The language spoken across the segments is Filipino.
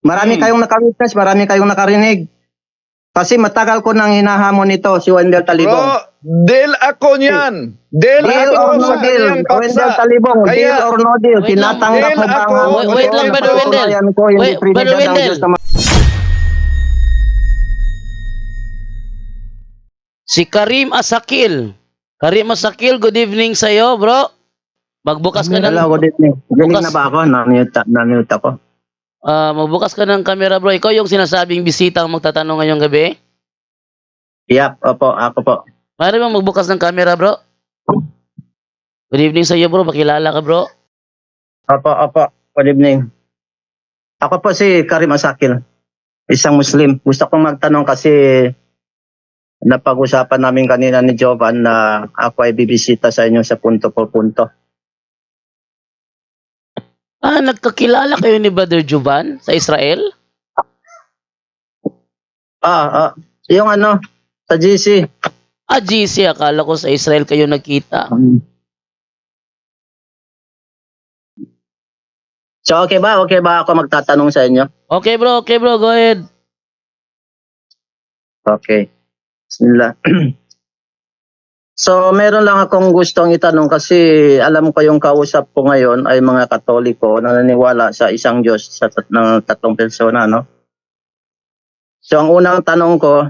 Marami kayong nakawitness, marami kayong nakarinig. Kasi matagal ko nang hinahamon ito, si Wendell Talibong. Bro, deal ako niyan. Deal Deal or ako no sa deal, kanyang Wendell paksa. Talibong, Kaya, deal or no deal, Wait lang. tinatanggap Deal mo ba ang ako. hamon Wait ko lang, na Brother Wendell. patutunayan ko yung Wait, Trinidad Brother ang Wendell. Diyos na Si Karim Asakil. Karim Asakil, good evening sa'yo, bro. Magbukas ka ng Hello, good evening. Galing Bukas. na ba ako? Na-mute ako. magbukas ka ng camera, bro. Ikaw yung sinasabing bisita ang magtatanong ngayong gabi? Yep, opo, ako po. Maaari bang magbukas ng camera, bro? Good evening sa'yo, bro. Pakilala ka, bro. Opo, good evening. Ako po si Karim Asakil, isang Muslim. Gusto kong magtanong kasi napag-usapan namin kanina ni Jovan na ako ay bibisita sa inyo sa punto por punto. Nagkakilala kayo ni Brother Juban sa Israel? Yung ano, sa GC. GC. Akala ko sa Israel kayo nagkita. So okay ba ako magtatanong sa inyo? Okay, bro. Go ahead. Okay. Bismillah. So meron lang akong gustong itanong kasi alam ko yung kausap ko ngayon ay mga Katoliko na naniniwala sa isang Diyos ng tatlong persona, no? So ang unang tanong ko,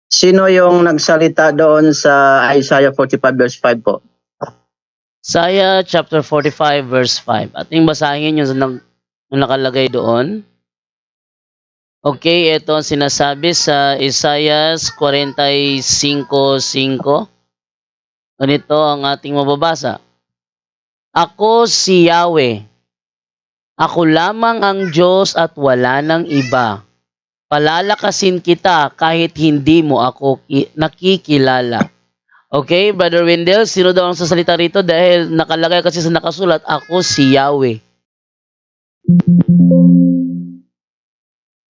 sino yung nagsalita doon sa Isaiah 45 verse 5 po? Isaiah chapter 45 verse 5. Ating basahin yung nakalagay doon. Okay, ito ang sinasabi sa Isaiah 45:5. Ganito ang ating mababasa. Ako si Yahweh. Ako lamang ang Diyos at wala nang iba. Palalakasin kita kahit hindi mo ako nakikilala. Okay, Brother Wendell, sino daw ang sasalita rito? Dahil nakalagay kasi sa nakasulat, ako si Yahweh.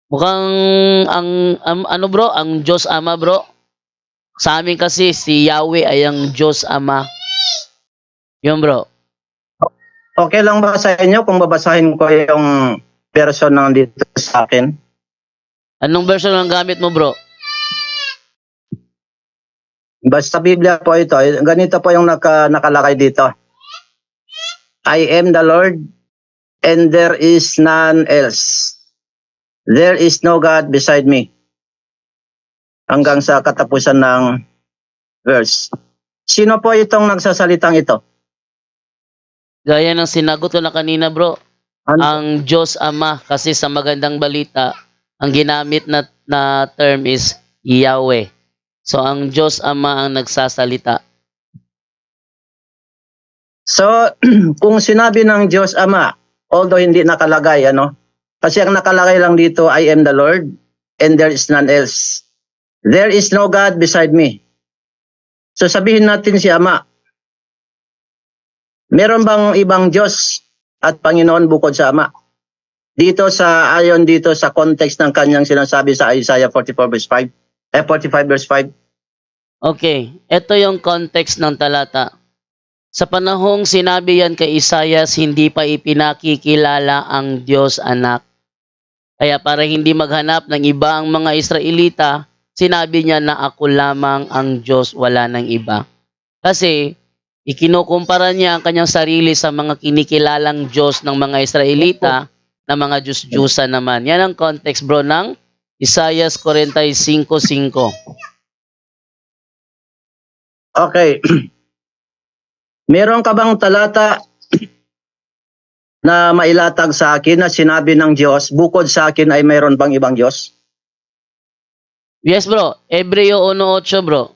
Mukhang ano bro, ang Diyos Ama bro. Sa amin kasi si Yahweh ay ang Diyos Ama. Yun bro. Okay lang ba sa inyo kung babasahin ko yung version ng dito sa akin? Anong version ang gamit mo bro? Basta Biblia po ito. Ganito po yung nakalagay dito. I am the Lord and there is none else. There is no God beside me. Hanggang sa katapusan ng verse. Sino po itong nagsasalitang ito? Gaya ng sinagot ko na kanina bro. Ano? Ang Diyos Ama, kasi sa magandang balita, ang ginamit na term is Yahweh. So ang Diyos Ama ang nagsasalita. So, kung sinabi ng Diyos Ama, although hindi nakalagay, kasi ang nakalagay lang dito, I am the Lord, and there is none else. There is no God beside me. So sabihin natin si Ama, meron bang ibang Diyos at Panginoon bukod sa Ama? Ayon dito sa context ng kanyang sinasabi sa Isaiah 44 verse 5, 45 verse 5. Okay, ito yung context ng talata. Sa panahong sinabi yan kay Isaiah, hindi pa ipinakikilala ang Diyos Anak. Kaya para hindi maghanap ng iba ang mga Israelita, sinabi niya na ako lamang ang Diyos, wala nang iba. Kasi ikinukumpara niya ang kanyang sarili sa mga kinikilalang Diyos ng mga Israelita na mga Diyos-Diyusa naman. Yan ang context bro ng Isaiah 45:5. Okay. Meron ka bang talata na mailatag sa akin na sinabi ng Diyos, bukod sa akin ay mayroon bang ibang Diyos? Yes bro, Hebreo 1:8 bro.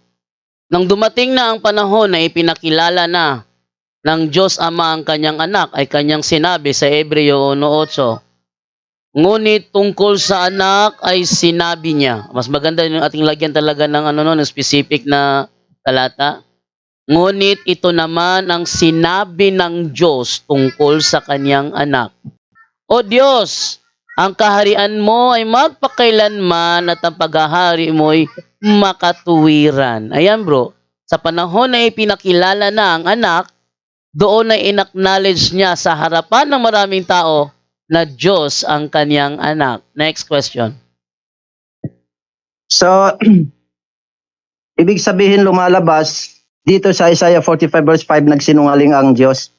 Nang dumating na ang panahon na ipinakilala na ng Diyos Ama ang kanyang anak, ay kanyang sinabi sa Hebreo 1:8. Ngunit tungkol sa anak ay sinabi niya. Mas maganda yung ating lagyan talaga ng ng specific na talata. Ngunit ito naman ang sinabi ng Diyos tungkol sa kanyang anak. O Diyos, ang kaharian mo ay magpakailanman at ang paghahari mo ay makatuwiran. Ayan bro, sa panahon na ipinakilala na ang anak, doon ay in-acknowledge niya sa harapan ng maraming tao na Diyos ang kanyang anak. Next question. So, ibig sabihin lumalabas dito sa Isaiah 45 verse 5, nagsinungaling ang Diyos.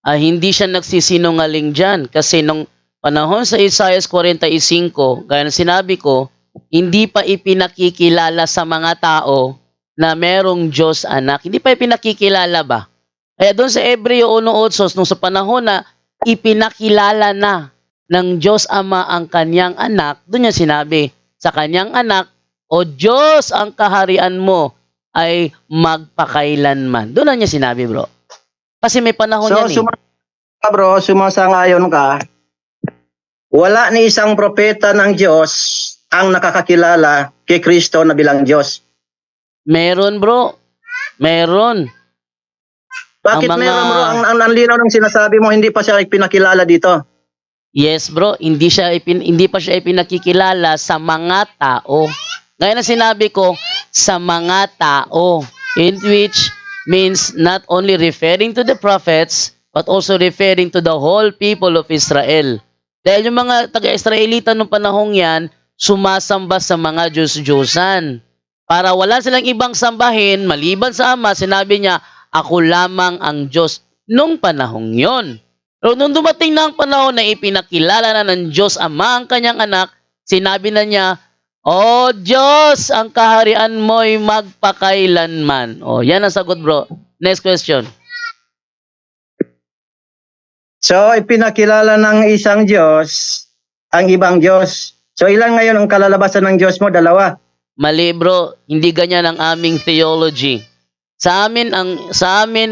Hindi siya nagsisinungaling dyan kasi nung panahon sa Isaiah 45, gaya ng sinabi ko, hindi pa ipinakikilala sa mga tao na merong Diyos anak. Hindi pa ipinakikilala ba? Kaya doon sa Hebreo 1:8, nung sa panahon na ipinakilala na ng Diyos Ama ang kanyang anak, doon niya sinabi, sa kanyang anak, o Diyos, ang kaharian mo ay magpakailanman. Doon na niya sinabi, bro. Kasi may panahon So, yan bro, sumasangayon ka, wala ni isang propeta ng Diyos ang nakakakilala kay Kristo na bilang Diyos. Meron, bro. Meron. Bakit Ang mga- meron, bro? Ang linaw ng sinasabi mo, hindi pa siya pinakilala dito. Yes, bro. Hindi pa siya ipinakikilala sa mga tao. Gaya na sinabi ko, sa mga tao. In which means not only referring to the prophets, but also referring to the whole people of Israel. Dahil yung mga taga-Israelita nung panahong yan, sumasamba sa mga Diyos-Diyosan. Para wala silang ibang sambahin, maliban sa Ama, sinabi niya, ako lamang ang Diyos nung panahong yon. Pero nung dumating na ang panahon na ipinakilala na ng Diyos Ama ang kanyang anak, sinabi na niya, O Diyos, ang kaharian mo'y magpakailanman. O, yan ang sagot, bro. Next question. So, ipinakilala ng isang Diyos ang ibang Diyos. So, ilan ngayon ang kalalabasan ng Diyos mo? Dalawa. Mali, bro. Hindi ganyan ang aming theology. Sa amin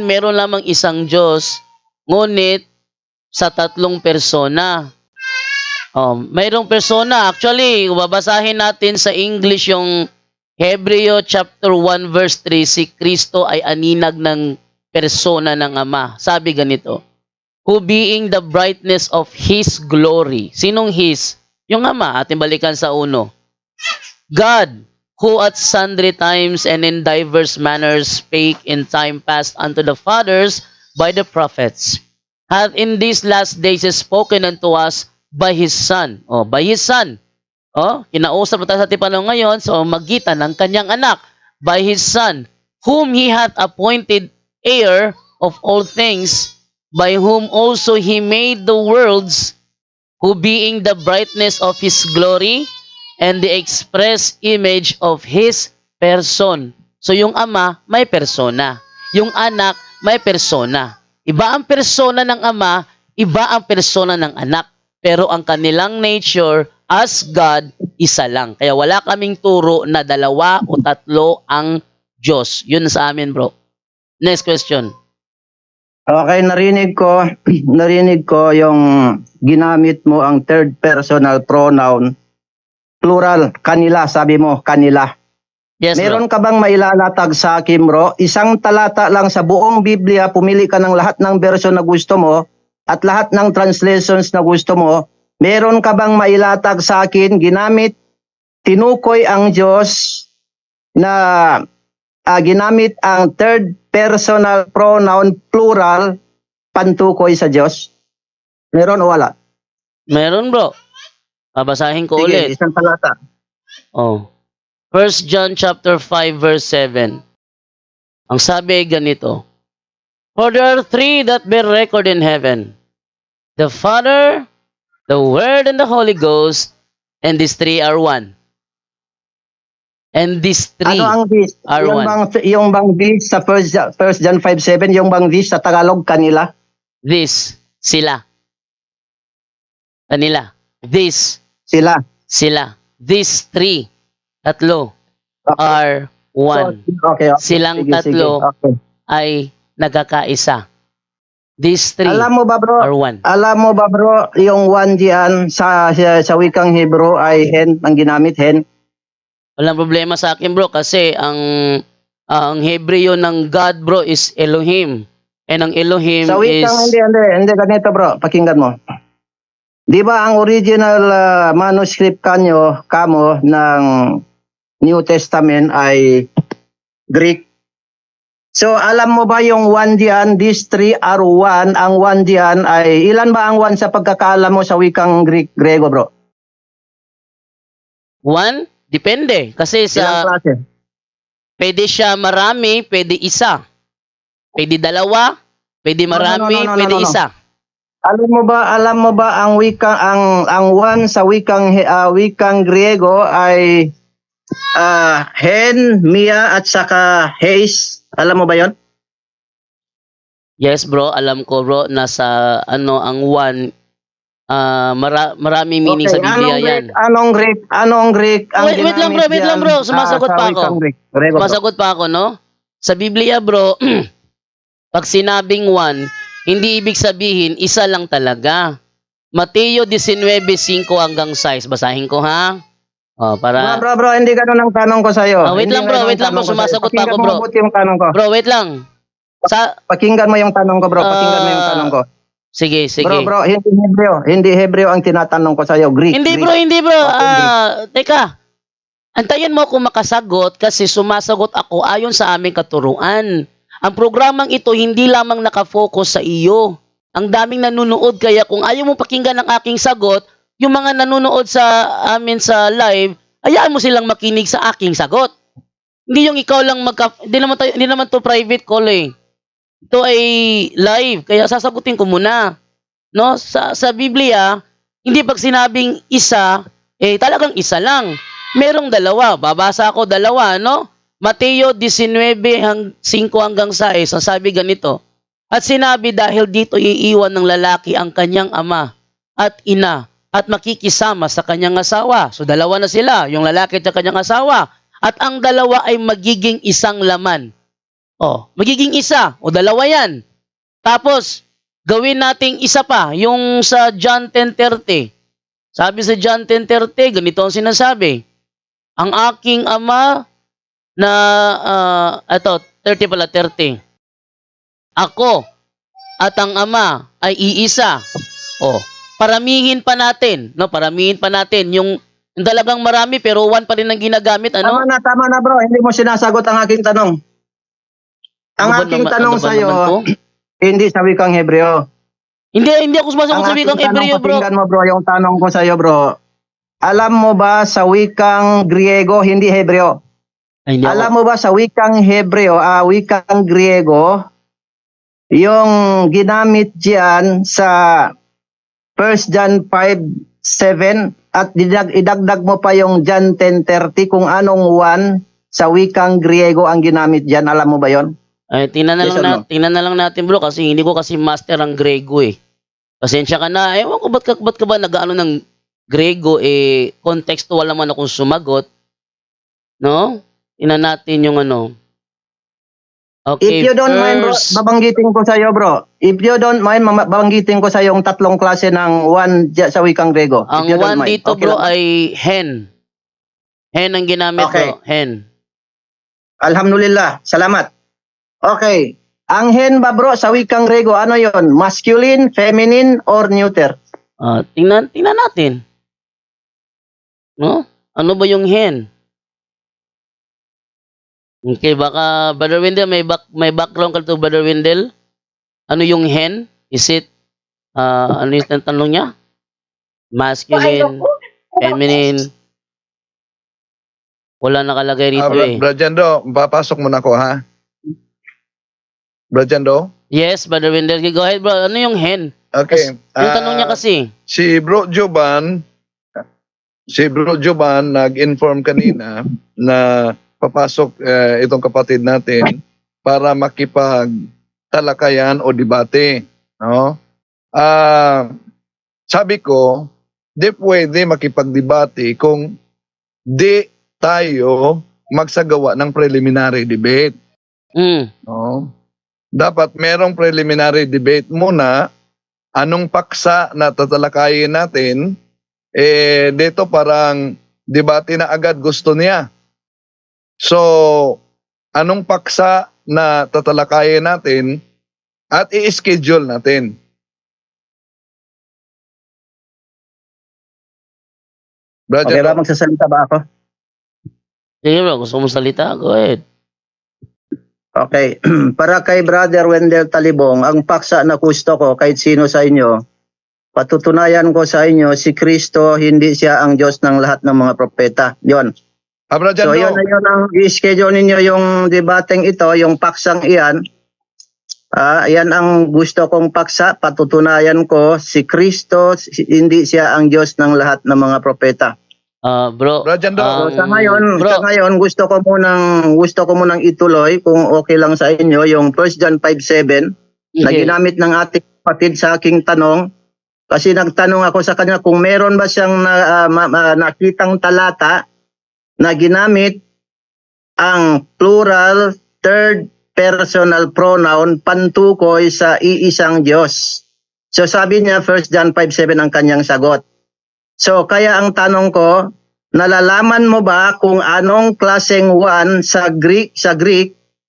meron lamang isang Diyos, ngunit sa tatlong persona. Mayroong persona. Actually, babasahin natin sa English yung Hebreo chapter 1 verse 3, si Kristo ay aninag ng persona ng Ama. Sabi ganito, who being the brightness of His glory. Sinong His? Yung Ama. Ating balikan sa 1. God, who at sundry times and in diverse manners spake in time past unto the fathers by the prophets, hath in these last days spoken unto us by His Son. By His Son. Kinausap na tayo sa tipanong ngayon, so magitan ng kanyang anak, by His Son, whom He hath appointed heir of all things, by whom also He made the worlds, who being the brightness of His glory, and the express image of His person. So yung Ama, may persona. Yung anak, may persona. Iba ang persona ng Ama, iba ang persona ng anak. Pero ang kanilang nature as God, isa lang. Kaya wala kaming turo na 2 o 3 ang Diyos. Yun sa amin, bro. Next question. Okay, narinig ko yung ginamit mo ang third personal pronoun, plural, kanila, sabi mo, kanila. Yes, Meron bro. ka bang mailalatag sa akin, bro? Isang talata lang sa buong Biblia, pumili ka ng lahat ng version na gusto mo at lahat ng translations na gusto mo. Meron ka bang mailatag sa akin, tinukoy ang Diyos na ginamit ang third personal pronoun, plural, pantukoy sa Diyos? Meron o wala? Meron, bro. Babasahin ko Sige, ulit. isang talata. 1 John chapter 5 verse 7. Ang sabi ay ganito, for there are 3 that bear record in heaven, the Father, the Word, and the Holy Ghost, and these 3 are one. And these 3 Ano ang this? are one. Yung bang this sa 1 John 5:7, yung bang this sa Tagalog, kanila? This, sila. Kanila. This, Sila. sila. These 3, tatlo, are one. Okay. Silang Sige. tatlo Okay. ay nagkakaisa. These 3 Alam mo ba, bro? are one. Yung one diyan sa wikang Hebrew ay hen, ang ginamit hen. Walang problema sa akin, bro, kasi ang Hebreo ng God, bro, is Elohim. And ang Elohim Sa wikang is... hindi ganito, bro. Pakinggan mo. Di ba ang original manuscript kamo ng New Testament ay Greek? So, alam mo ba yung 1 diyan, these 3 are 1, ang 1 diyan ay, ilan ba ang 1 sa pagkakaalam mo sa wikang Grego, bro? 1? Depende. Kasi Ilang sa, klase? pwede siya marami, pwede isa. Pwede dalawa, pwede marami, no, pwede no. isa. Alam mo ba ang ang 1 sa wikang Griego ay hen, mia at saka heis. Alam mo ba 'yon? Yes, bro. Alam ko, bro. Nasa, ang 1, maraming meaning sa Biblia yan. Anong Greek ang Wait lang, bro. Wait lang, bro. Sumasagot pa ako. Grego, bro. Sumasagot pa ako, no? Sa Biblia, bro, pag sinabing 1, hindi ibig sabihin isa lang talaga. Mateo 19:5 hanggang 6. Basahin ko, ha? Para... Bro, hindi ganun ang tanong ko sa'yo. wait Hindi lang, bro. ganun ang Wait lang, bro. tanong ko sa'yo. Sumasagot pa ako, Pakinggan mo bro. mabuti yung tanong ko. Bro, wait lang. Pakinggan mo yung tanong ko, bro. Pakinggan mo yung tanong ko. Sige, sige. Bro, hindi Hebreo ang tinatanong ko sa'yo. Greek. Hindi, Greek. bro. Hindi, bro. Okay, Teka. Antayin mo ako makasagot kasi sumasagot ako ayon sa aming katuruan. Ang programang ito hindi lamang nakafocus sa iyo. Ang daming nanonood kaya kung ayaw mo pakinggan ang aking sagot, yung mga nanonood sa amin sa live, hayaan mo silang makinig sa aking sagot. Hindi yung ikaw lang hindi naman to private call eh. Ito ay live kaya sasagutin ko muna. No? Sa Biblia, hindi pag sinabing isa, talagang isa lang. Merong dalawa. Babasa ako dalawa, no? Mateo 19:5 hanggang 6, ang sabi ganito. At sinabi dahil dito iiwan ng lalaki ang kanyang ama at ina at makikisama sa kanyang asawa. So dalawa na sila, yung lalaki at kanyang asawa. At ang dalawa ay magiging isang laman. Magiging isa o dalawa yan. Tapos, gawin nating isa pa, yung sa John 10:30. Sabi sa John 10:30, ganito ang sinasabi. Ang aking ama na, 30. Ako at ang ama ay iisa. Paramihin pa natin, no? Paramihin pa natin yung talagang marami pero 1 pa rin ang ginagamit, ano? Tama na bro, hindi mo sinasagot ang aking tanong. Ang aking tanong sa iyo, hindi sa wikang Hebreo. Hindi ako sumasagot sa wikang Hebreo, bro. Pakinggan mo bro, yung tanong ko sa iyo, bro. Alam mo ba sa wikang Griego, hindi Hebreo? Alam mo ba sa wikang Hebreo, wikang Griego, yung ginamit diyan sa 1 John 5:7 at idagdag mo pa yung John 10:30 kung anong 1 sa wikang Griego ang ginamit diyan, alam mo ba 'yon? Tingnan na lang natin, bro, kasi hindi ko kasi master ang Grego eh. Pasensya ka na. Ewan ko ba't ka ba nag-ano ng Grego contextual naman akong sumagot. No? Tingnan natin yung ano. Okay, If you don't mind, bro, babanggitin ko sa iyo, bro. If you don't mind, babanggitin ko sa iyo yung 3 klase ng 1 sa wikang Grego. Ang 1 dito, okay, bro, ay hen. Hen ang ginamit, okay, bro. Hen. Alhamdulillah. Salamat. Okay. Ang hen ba, bro, sa wikang Grego, ano yon? Masculine, feminine, or neuter? Tingnan natin. No? Ano ba yung hen? Okay, baka Brother Wendell, may background ka to, Brother Wendell? Ano yung hen? Is it, ano yung tanong niya? Masculine, feminine? Wala nakalagay rito Brother Jando, papasok muna ako, ha? Brother Jando? Yes, Brother Wendell. Go ahead, bro. Ano yung hen? Okay. Yung tanong niya kasi. Si Bro Joban nag-inform kanina na papasok itong kapatid natin para makipagtalakayan o debate, no? Sabi ko, di pwede makipagdebate kung di tayo magsagawa ng preliminary debate. No? Dapat merong preliminary debate muna. Anong paksa na tatalakayin natin? Dito parang debate na agad gusto niya. So, anong paksa na tatalakayin natin at i-schedule natin? Brother, okay ba, magsasalita ba ako? Sige, bro. Gusto mo salita? Go ahead. Okay. Para kay Brother Wendell Talibong, ang paksa na gusto ko kahit sino sa inyo, patutunayan ko sa inyo, si Kristo, hindi siya ang Diyos ng lahat ng mga propeta. Yon. Brother So Jando, yun na yun ang i-schedule ninyo yung debateng ito, yung paksang iyan. Yan ang gusto kong paksa. Patutunayan ko, si Kristo, hindi siya ang Diyos ng lahat ng mga propeta. Bro, Brother Jando. So, sa ngayon, bro, gusto ko munang ituloy, kung okay lang sa inyo, yung 1 John 5:7 na okay. ginamit ng ating kapatid sa aking tanong. Kasi nagtanong ako sa kanya kung meron ba siyang nakitang talata na ginamit ang plural third personal pronoun pantukoy sa iisang Diyos. So sabi niya 1 John 5:7 ang kanyang sagot. So kaya ang tanong ko, nalalaman mo ba kung anong klaseng one sa Greek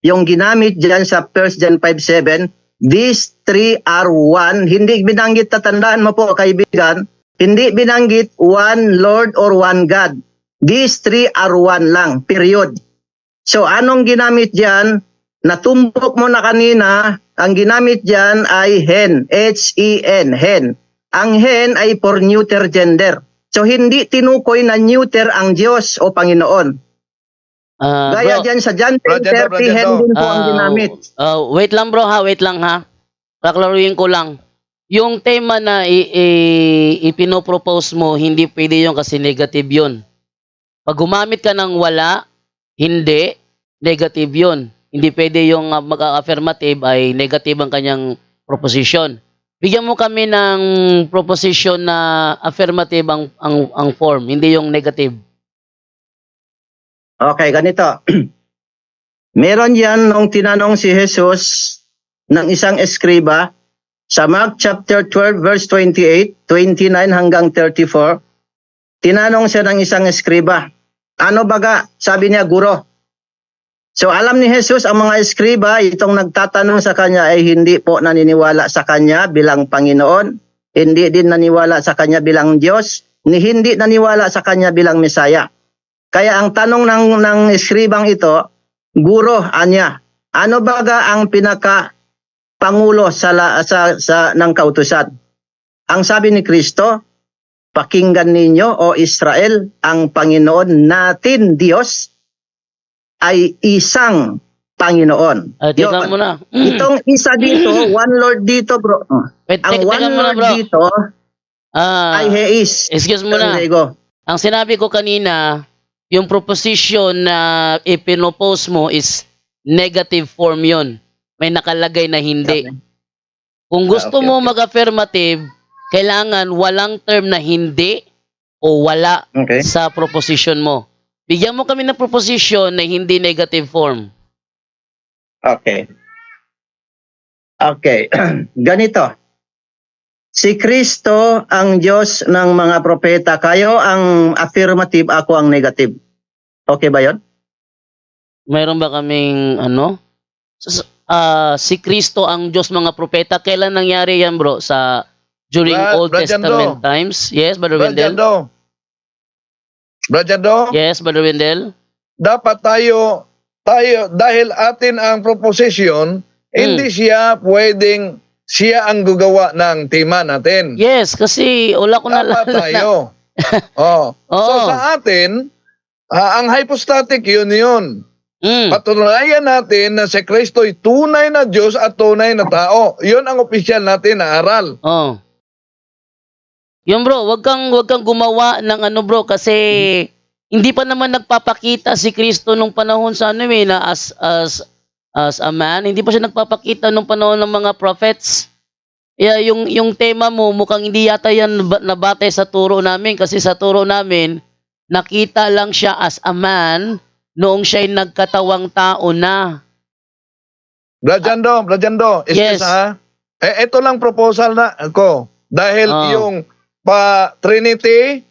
yung ginamit diyan sa 1 John 5:7? These three are one. Hindi binanggit, tatandaan mo po kaibigan, hindi binanggit one Lord or one God. These three are one lang, period. So anong ginamit diyan? Natumbok mo na kanina, ang ginamit diyan ay hen, H-E-N, hen. Ang hen ay for neuter gender. So hindi tinukoy na neuter ang Diyos o Panginoon. Gaya Bro, diyan sa John Brother 10:30, hen din po ang ginamit. wait lang bro ha, wait lang ha. Paklaruhin ko lang. Yung tema na ipinopropose mo, hindi pwede yun kasi negative yun. Pag gumamit ka ng wala, hindi, negative yun. Hindi pwede yung mag-affirmative ay negative ang kanyang proposition. Bigyan mo kami ng proposition na affirmative ang form, hindi yung negative. Okay, ganito. Meron yan nung tinanong si Jesus ng isang eskriba sa Mark chapter 12 verse 28, 29 hanggang 34. Tinanong siya ng isang eskriba, ano baga? Sabi niya, guro. So alam ni Jesus ang mga eskriba, itong nagtatanong sa kanya ay hindi po naniniwala sa kanya bilang Panginoon, hindi din naniwala sa kanya bilang Diyos, ni hindi naniwala sa kanya bilang Mesaya. Kaya ang tanong ng eskribang ito, guro, anya, ano baga ang pinaka-pangulo ng kautusan? Ang sabi ni Kristo, pakinggan ninyo o Israel, ang Panginoon natin Diyos ay isang Panginoon. Teka muna. Itong isa dito, one Lord dito bro. Wait, Ang one teka muna, Lord bro. dito ay He is. Excuse mo na. Diego. Ang sinabi ko kanina, yung proposition na ipinopose mo is negative form yun. May nakalagay na hindi. Okay. Kung gusto Okay, mo okay. mag-affirmative, kailangan walang term na hindi o wala Okay. sa proposition mo. Bigyan mo kami ng proposition na hindi negative form. Okay. Okay. Ganito. Si Kristo ang Diyos ng mga propeta. Kayo ang affirmative, ako ang negative. Okay ba yun? Mayroon ba kaming ano? Si Kristo ang Diyos mga propeta. Kailan nangyari yan bro? During Old Brother Testament Jando. times? Yes, Brother Brother Wendell? Jando. Brother Jando, Yes, Brother Wendell? dapat tayo, dahil atin ang proposition, hindi siya pwedeng, siya ang gagawa ng tema natin. Yes, kasi wala ko Dapat naalala. tayo. Oh. So Oo. sa atin, ang hypostatic yun. Mm. Patunayan natin na si Kristo ay tunay na Diyos at tunay na tao. Yun ang opisyal natin na aral. Oh. Yun bro, wag kang gumawa ng ano bro kasi hindi pa naman nagpapakita si Kristo nung panahon sa ano na as a man, hindi pa siya nagpapakita nung panahon ng mga prophets. Yung tema mo mukhang hindi yata yan nabatay sa turo namin kasi sa turo namin nakita lang siya as a man noong siya'y nagkatawang tao na. Brother Jando, Yes. ito lang proposal na ko. Dahil Oh. yung Trinity,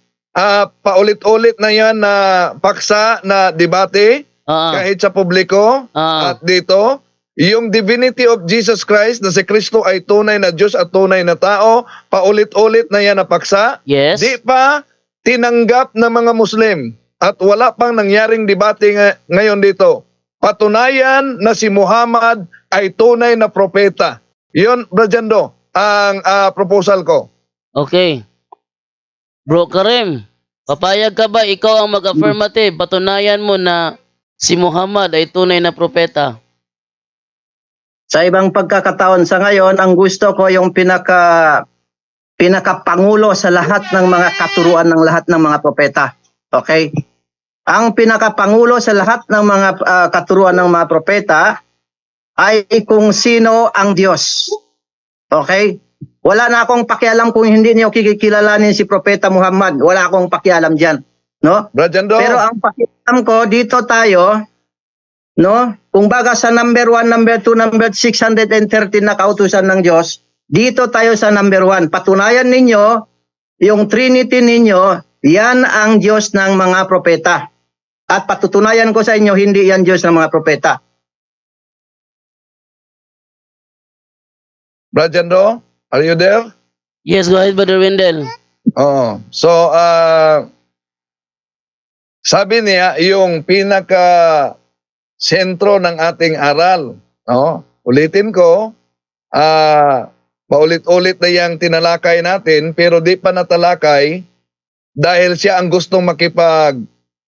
paulit-ulit na yan na paksa na debate kahit sa publiko at dito, yung divinity of Jesus Christ na si Kristo ay tunay na Diyos at tunay na tao, paulit-ulit na yan na paksa. Yes. Di pa tinanggap ng mga Muslim at wala pang nangyaring debate ngayon dito. patunayan na si Muhammad ay tunay na propeta. Yun, Brajando, ang proposal ko. Okay. Bro Karim, papayag ka ba ikaw ang mag-affirmative? Patunayan mo na si Muhammad ay tunay na propeta. Sa ibang pagkakataon sa ngayon, ang gusto ko yung pinakapangulo sa lahat ng mga katuruan ng lahat ng mga propeta. Okay? Ang pinakapangulo sa lahat ng mga katuruan ng mga propeta ay kung sino ang Diyos. Okay? Wala na akong pakialam kung hindi niyo kikilalanin si Propeta Muhammad. Wala akong pakialam diyan, no? Brajando. Pero ang pakialam ko dito tayo, no? Kung baga sa number 1, number 2, number 613 na kautusan ng Diyos, dito tayo sa number 1. Patunayan ninyo yung Trinity ninyo, yan ang Diyos ng mga propeta. At patutunayan ko sa inyo, hindi yan Diyos ng mga propeta. Brajando, are you there? Yes, go ahead, Brother Wendell. Oo. So, sabi niya, yung sentro ng ating aral. No? Ulitin ko, paulit-ulit na yung tinalakay natin, pero di pa natalakay dahil siya ang gustong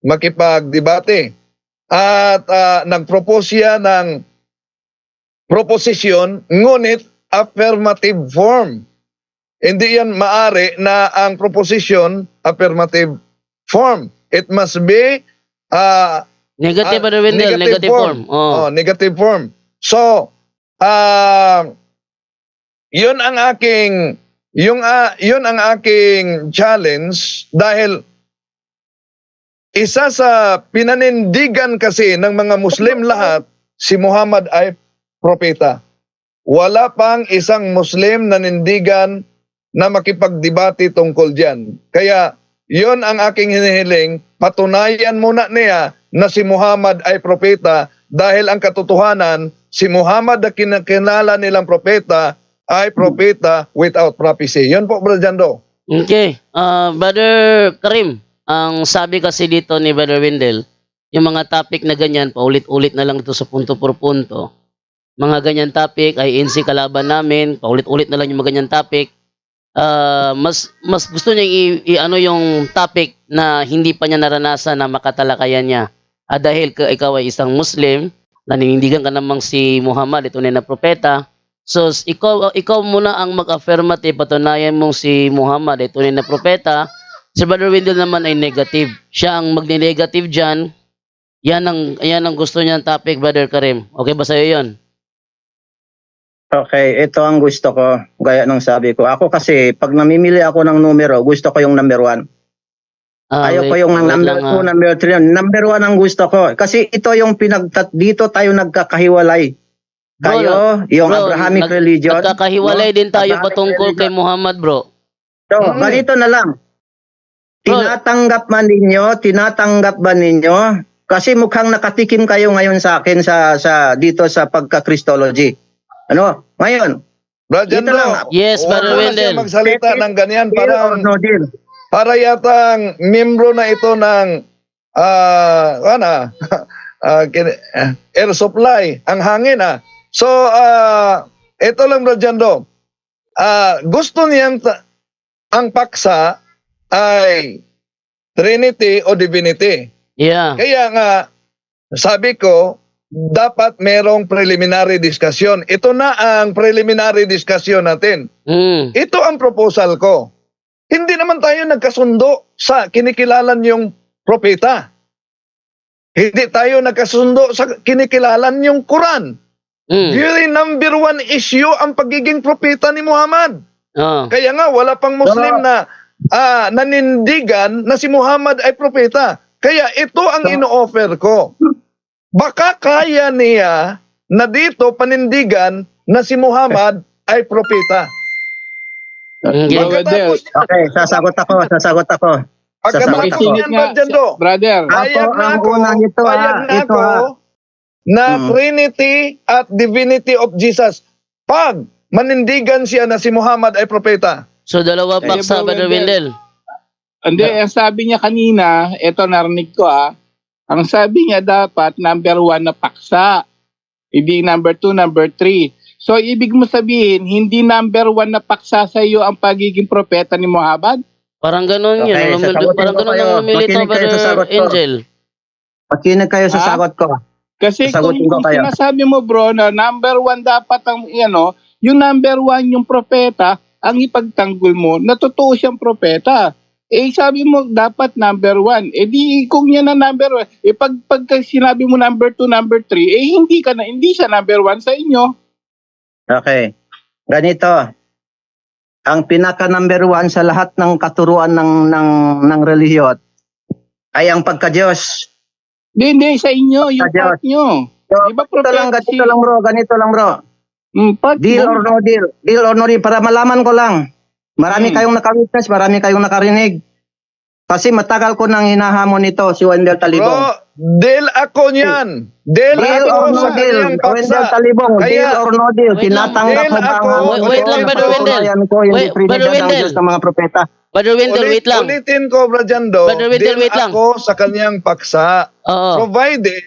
makipagdebate. At nag-propose siya ng proposition, ngunit affirmative form. Hindi yan maari na ang proposition affirmative form. It must be Negative, Brother Wendell, negative form. Oh. Negative form. So, yun ang aking challenge dahil isa sa pinanindigan kasi ng mga Muslim lahat, si Muhammad ay propeta. Wala pang isang Muslim na nindigan na makipagdebate tungkol diyan. Kaya yun ang aking hinihiling, patunayan muna niya na si Muhammad ay propeta dahil ang katotohanan, si Muhammad na kinakilala nilang propeta ay propeta without prophecy. Yun po, Brother Jando. Okay. Brother Karim, ang sabi kasi dito ni Brother Wendell, yung mga topic na ganyan, paulit-ulit na lang ito sa punto por punto. Mga ganyan topic ay INC kalaban namin, paulit-ulit na lang yung mga ganyan topic. Mas gusto niya ano yung topic na hindi pa niya naranasan na makatalakayan niya. Dahil ikaw ay isang Muslim, naninindigan ka namang si Muhammad, ito na propeta. So, ikaw muna ang mag-affirmative, patunayan mong si Muhammad, ito na propeta. Si Brother Wendell naman ay negative. Siya ang mag-negative dyan. Yan ang gusto niya ng topic, Brother Karim. Okay ba sa'yo yun? Okay, ito ang gusto ko, gaya ng sabi ko. Ako kasi, pag namimili ako ng numero, gusto ko yung number 1. Ayaw ko yung number 2, number 3. Number 1 ang gusto ko. Kasi ito yung dito tayo nagkakahiwalay. Kayo, yung Abrahamic religion. Nagkakahiwalay din tayo patungkol kay Muhammad, bro. So, ganito na lang. Tinatanggap ba ninyo? Kasi mukhang nakatikim kayo ngayon sa akin dito sa pagka-Christology. Ano? Ngayon. Brother Jando. Yes, Brother Wendell. Magsalita ng ganyan para yatang membro na ito ng air supply, ang hangin So, ito lang Brother Jando. Gusto niyang ang paksa ay Trinity o Divinity. Yeah. Kaya nga, sabi ko, dapat merong preliminary discussion. Ito na ang preliminary discussion natin. Ito ang proposal ko. Hindi naman tayo nagkasundo sa kinikilalan yung propeta. Hindi tayo nagkasundo sa kinikilalan yung Quran. Very number 1 issue ang pagiging propeta ni Muhammad. Kaya nga, wala pang Muslim na nanindigan na si Muhammad ay propeta. Kaya ito ang ino-offer ko. Baka kaya niya na dito panindigan na si Muhammad ay propeta. Okay, sasagot ako. Pagkatapos yan, Brother, payag na ako na Trinity at Divinity of Jesus. Pag manindigan siya na si Muhammad ay propeta. So, dalawa paksa, Brother Wendell. Hindi, sabi niya kanina, ito narinig ko Ang sabi niya dapat number 1 na paksa. Hindi number 2, number 3. So ibig mo sabihin, hindi number 1 na paksa sa iyo ang pagiging propeta ni Muhammad? Parang ganun yun. Okay, sasagutin Parang ko ganun kayo. ang lumilitaw, Makinig kayo sa Brother sagot ko. Angel. Makinig kayo sa Ha? sagot ko. Kasi kung Sasagutin ko kayo. sinasabi mo bro na number 1 dapat ang yung number 1 yung propeta, ang ipagtanggol mo na totoo siyang propeta. Eh sabi mo dapat number 1. Eh di kung yan na number 1, eh pagka sinabi mo number 2, number 3, eh hindi siya number 1 sa inyo. Okay. Ganito. Ang pinaka number 1 sa lahat ng katuruan ng relihiyon ay ang pagka-Diyos. Hindi sa inyo, yung Diyos. part nyo. So, Di ba ganito lang bro. part Deal mo. or no deal. Deal or no deal. Para malaman ko lang. Marami Hmm. kayong nakawitness, marami kayong nakarinig. Kasi matagal ko nang hinahamon ito, si Wendell Talibong. Bro, deal ako niyan. Deal Deal ako or no sa deal. kanyang paksa. Wendell Talibong, Kaya- deal or no deal. Wait lang. Tinatanggap Deal mo ba ako. ang Wait lang, Brother Wendell. ko, hindi Wait, trinidad Brother ng Wendell. Diyos ng mga propeta. Brother Wendell, wait lang. Ulitin ko, Brajando. Brother Wendell, Deal wait lang. ako sa kanyang paksa. Oo. Provided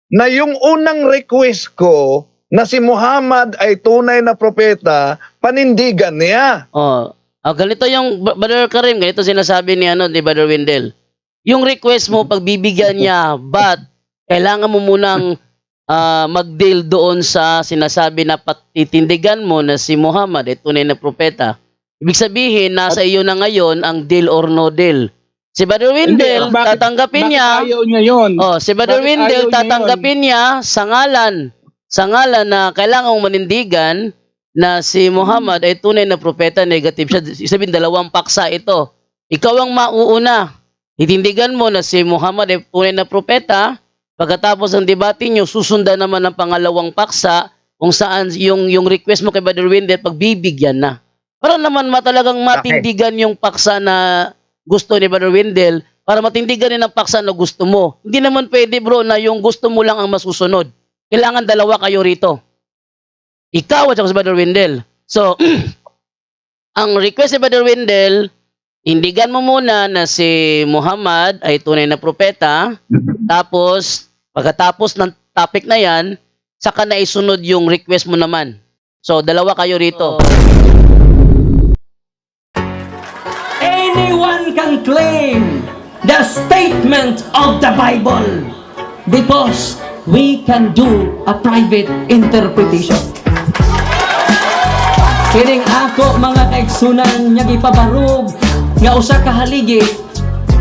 na yung unang request ko na si Muhammad ay tunay na propeta, panindigan niya. Oh. Ganito yung Brother Karim, ganito sinasabi ni Brother Wendell. Yung request mo pagbibigyan niya, but kailangan mo munang mag-deal doon sa sinasabi na patitindigan mo na si Muhammad ay tunay na propeta. Ibig sabihin, nasa iyo na ngayon ang deal or no deal. Si Brother Wendell, Hindi, bakit- tatanggapin niya. Bakit ayaw niya yun? Oh, si Brother Bakit Wendell ayaw niya tatanggapin niya sa ngalan na kailangan mong manindigan na si Muhammad ay tunay na propeta, negative siya. Sabihin, 2 paksa ito. Ikaw ang mauuna. Itindigan mo na si Muhammad ay tunay na propeta. Pagkatapos ng debate nyo, susundan naman ang pangalawang paksa kung saan yung request mo kay Brother Wendell pagbibigyan na. Para naman talagang matindigan yung paksa na gusto ni Brother Wendell, para matindigan din ang paksa na gusto mo. Hindi naman pwede bro na yung gusto mo lang ang masusunod. Kailangan 2 kayo rito. Ikaw at saka si Brother Wendell. So, ang request ni Brother Wendell, tindigan mo muna na si Muhammad ay tunay na propeta. Tapos, pagkatapos ng topic na yan, saka na isunod yung request mo naman. So, 2 kayo rito. Anyone can claim the statement of the Bible because we can do a private interpretation. Kining ako mga kaigsunan nga gipabarog nga usa ka haligi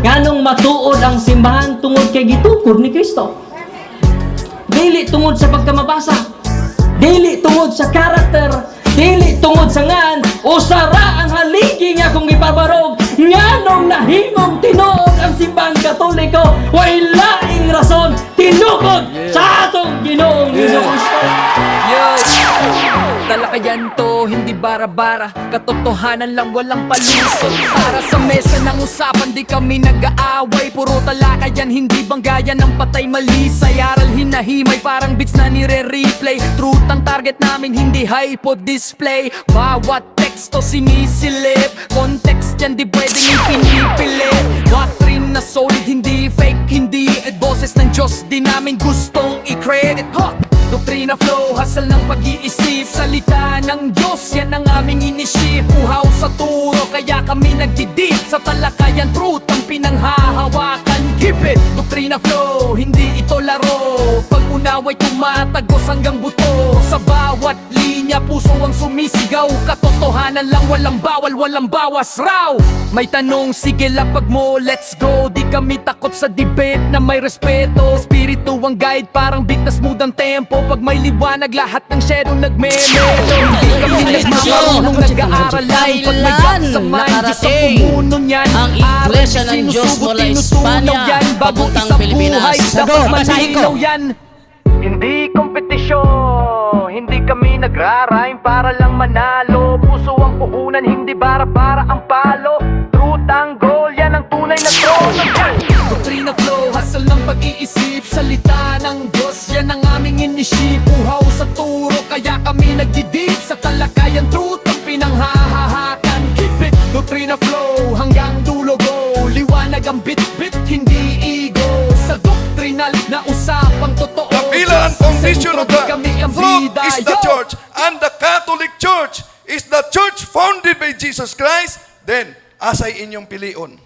nganong matuod ang simbahan tungod kay gitukod ni Kristo. Dili tungod sa pagkamabasa, dili tungod sa karakter, dili tungod sa ngan usara ang haligi nga kung gipabarog nganong nahimong tinuod ang simbahan Katoliko way laing rason tinukod sa atong Ginoong Hesus-Kristo. Talakayan to, hindi bara-bara. Katotohanan lang, walang palusot. Para sa mesa ng usapan, di kami nag-aaway. Puro talakayan, hindi banggayan ng patay malisay. Aral hinahimay, parang beats na nire-replay. Truth ang target namin, hindi hypo display. Bawat teksto sinisilip, context yan di pwedeng ipinipilit. Doctrine na solid, hindi fake, hindi boses ng Diyos, di namin gustong i-credit. Doktrina flow, hasal ng pag-iisip. Salita ng Diyos, yan ang aming inisip. Uhaw sa turo, kaya kami nagdidip. Sa talakayan, truth ang pinanghahawakan. Keep it! Doktrina flow, hindi ito laro. Pag-unaway tumatagos hanggang buto. Sa bawat linya, puso ang sumisigaw. Katotohanan lang, walang bawal, walang bawas raw. May tanong, sige lapag mo, let's go. Di kami takot sa debate na may respeto. Espiritu ang guide, parang bigtas mood ang tempo. Pag may liwanag, lahat ng shadow nagme-melo. Hindi kami nagmamarunong nag-aaral lang. Pag may gap sa mind, Diyos ang pumuno niyan. Ang Iglesia ng Diyos mula Espanya papuntang Pilipinas. Dapat malinaw yan. Hindi kompetisyon, hindi kami nagra-rhyme para lang manalo. Puso ang puhunan, hindi bara-bara ang palo. Truth ang goal, yan ang tunay na trono. Doktrina flow, hasal ng pag-iisip. Salita ng Diyos, yan ang aming inisip. Uhaw sa turo, kaya kami nagdidip. Sa talakayan, truth ang pinanghahahakan. Keep it, doktrina flow, hanggang dulo go. Liwanag ang bit-bit, hindi ego. Sa doktrina definition of the fruit is the church, and the Catholic Church is the church founded by Jesus Christ, then asay inyong pilion.